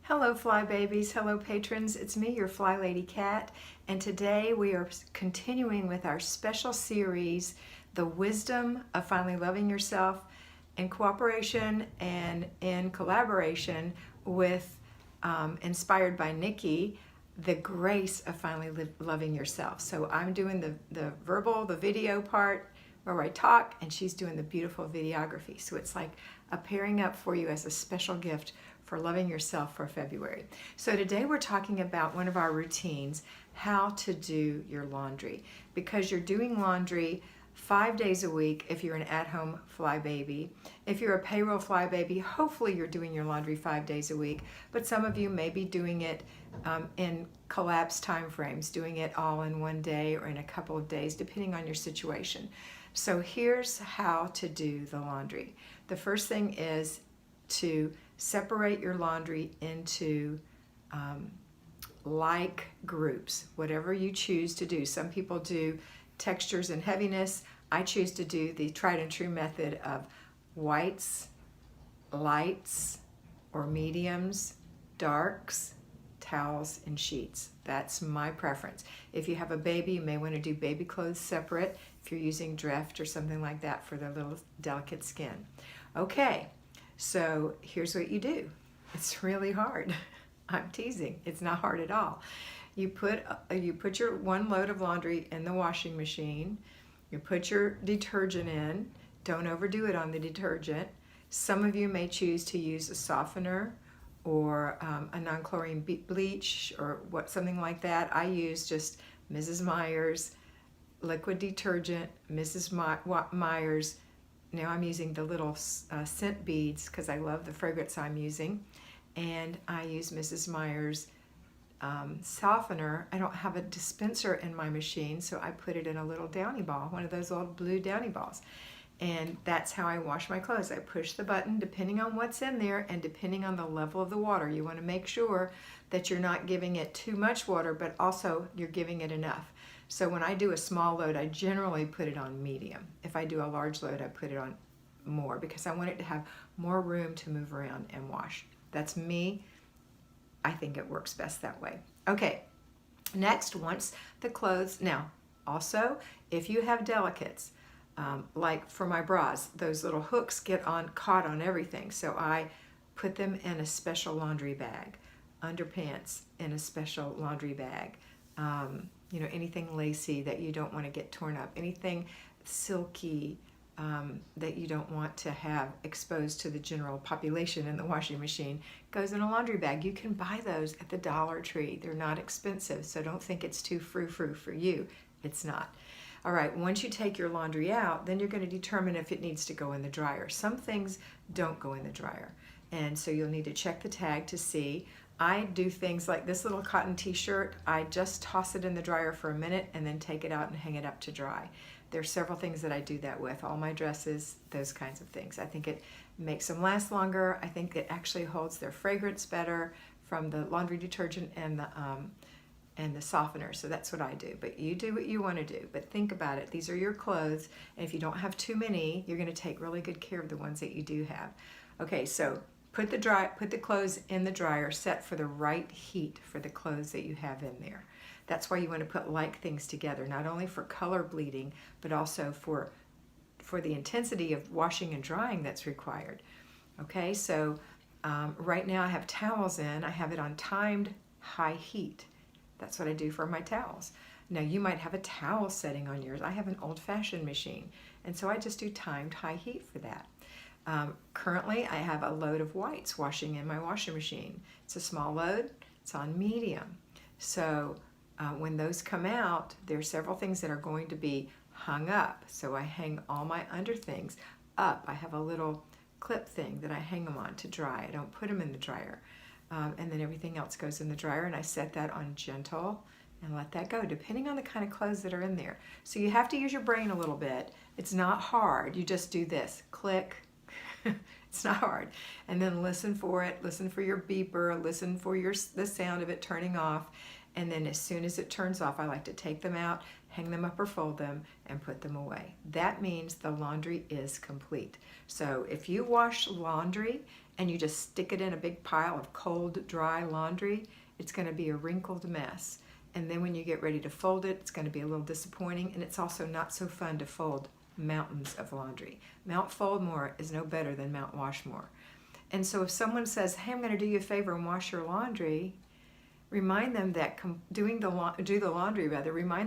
Hello Fly Babies, hello patrons, it's me, your FlyLady Kat, and today we are continuing with our special series, The Wisdom of Finally Loving Yourself, in cooperation and in collaboration with, inspired by Nikki, The Grace of Finally Loving Yourself. So I'm doing the video part where I talk, and she's doing the beautiful videography. So it's like a pairing up for you as a special gift for loving yourself for February. So today we're talking about one of our routines, how to do your laundry. Because you're doing laundry 5 days a week if you're an at-home fly baby. If you're a payroll fly baby, hopefully you're doing your laundry 5 days a week, but some of you may be doing it in collapsed time frames, doing it all in one day or in a couple of days, depending on your situation. So here's how to do the laundry. The first thing is to separate your laundry into like groups, whatever you choose to do. Some people do textures and heaviness. I choose to do the tried and true method of whites, lights or mediums, darks, towels, and sheets. That's my preference. If you have a baby, you may want to do baby clothes separate if you're using Dreft or something like that for their little delicate skin. Okay, so here's what you do. It's really hard. I'm teasing. It's not hard at all. You put your one load of laundry in the washing machine. You put your detergent in. Don't overdo it on the detergent. Some of you may choose to use a softener or a non-chlorine bleach or something like that. I use just Mrs. Meyer's liquid detergent, Mrs. Meyer's. Now I'm using the little scent beads because I love the fragrance I'm using. And I use Mrs. Meyer's softener. I don't have a dispenser in my machine, so I put it in a little downy ball, one of those old blue downy balls. And that's how I wash my clothes. I push the button depending on what's in there and depending on the level of the water. You want to make sure that you're not giving it too much water, but also you're giving it enough. So when I do a small load, I generally put it on medium. If I do a large load, I put it on more because I want it to have more room to move around and wash. That's me. I think it works best that way. Okay, next, once the clothes, now also if you have delicates, like for my bras, those little hooks get caught on everything. So I put them in a special laundry bag. Underpants in a special laundry bag. You know, anything lacy that you don't want to get torn up. Anything silky that you don't want to have exposed to the general population in the washing machine goes in a laundry bag. You can buy those at the Dollar Tree. They're not expensive, so don't think it's too frou-frou for you. It's not. All right, once you take your laundry out, then you're going to determine if it needs to go in the dryer. Some things don't go in the dryer, and so you'll need to check the tag to see. I do things like this little cotton t-shirt. I just toss it in the dryer for a minute and then take it out and hang it up to dry. There are several things that I do that with, all my dresses, those kinds of things. I think it makes them last longer. I think it actually holds their fragrance better from the laundry detergent and the softener. So that's what I do. But you do what you want to do. But think about it. These are your clothes. And if you don't have too many, you're going to take really good care of the ones that you do have. Okay, so put the clothes in the dryer, set for the right heat for the clothes that you have in there. That's why you want to put like things together, not only for color bleeding, but also for the intensity of washing and drying that's required. Okay, so right now I have towels in. I have it on timed high heat. That's what I do for my towels. Now you might have a towel setting on yours. I have an old-fashioned machine, and so I just do timed high heat for that. Currently I have a load of whites washing in my washing machine. It's a small load. It's on medium. So when those come out, there are several things that are going to be hung up. So I hang all my under things up. I have a little clip thing that I hang them on to dry. I don't put them in the dryer. And then everything else goes in the dryer, and I set that on gentle and let that go, depending on the kind of clothes that are in there. So you have to use your brain a little bit. It's not hard. You just do this. Click. It's not hard. And then listen for it. Listen for your beeper. Listen for the sound of it turning off. And then as soon as it turns off, I like to take them out, hang them up or fold them, and put them away. That means the laundry is complete. So if you wash laundry and you just stick it in a big pile of cold, dry laundry, it's going to be a wrinkled mess. And then when you get ready to fold it, it's going to be a little disappointing, and it's also not so fun to fold mountains of laundry. Mount Fold More is no better than Mount Wash More. And so if someone says, hey, I'm going to do you a favor and wash your laundry, remind them that remind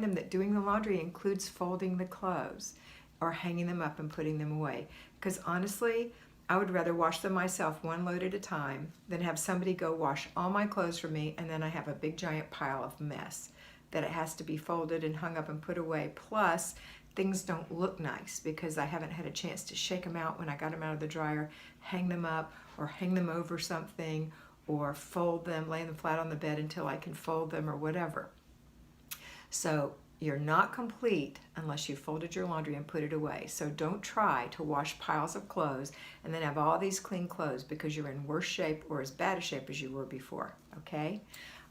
them that doing the laundry includes folding the clothes or hanging them up and putting them away. Because honestly, I would rather wash them myself one load at a time than have somebody go wash all my clothes for me, and then I have a big giant pile of mess that it has to be folded and hung up and put away. Plus, things don't look nice because I haven't had a chance to shake them out when I got them out of the dryer, hang them up or hang them over something, or fold them, lay them flat on the bed until I can fold them or whatever. So you're not complete unless you folded your laundry and put it away. So don't try to wash piles of clothes and then have all these clean clothes because you're in worse shape or as bad a shape as you were before, okay?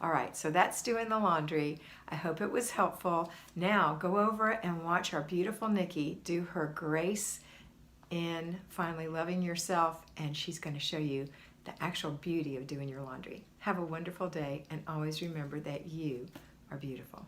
All right, so that's doing the laundry. I hope it was helpful. Now go over and watch our beautiful Nikki do her grace in finally loving yourself, and she's going to show you the actual beauty of doing your laundry. Have a wonderful day, and always remember that you are beautiful.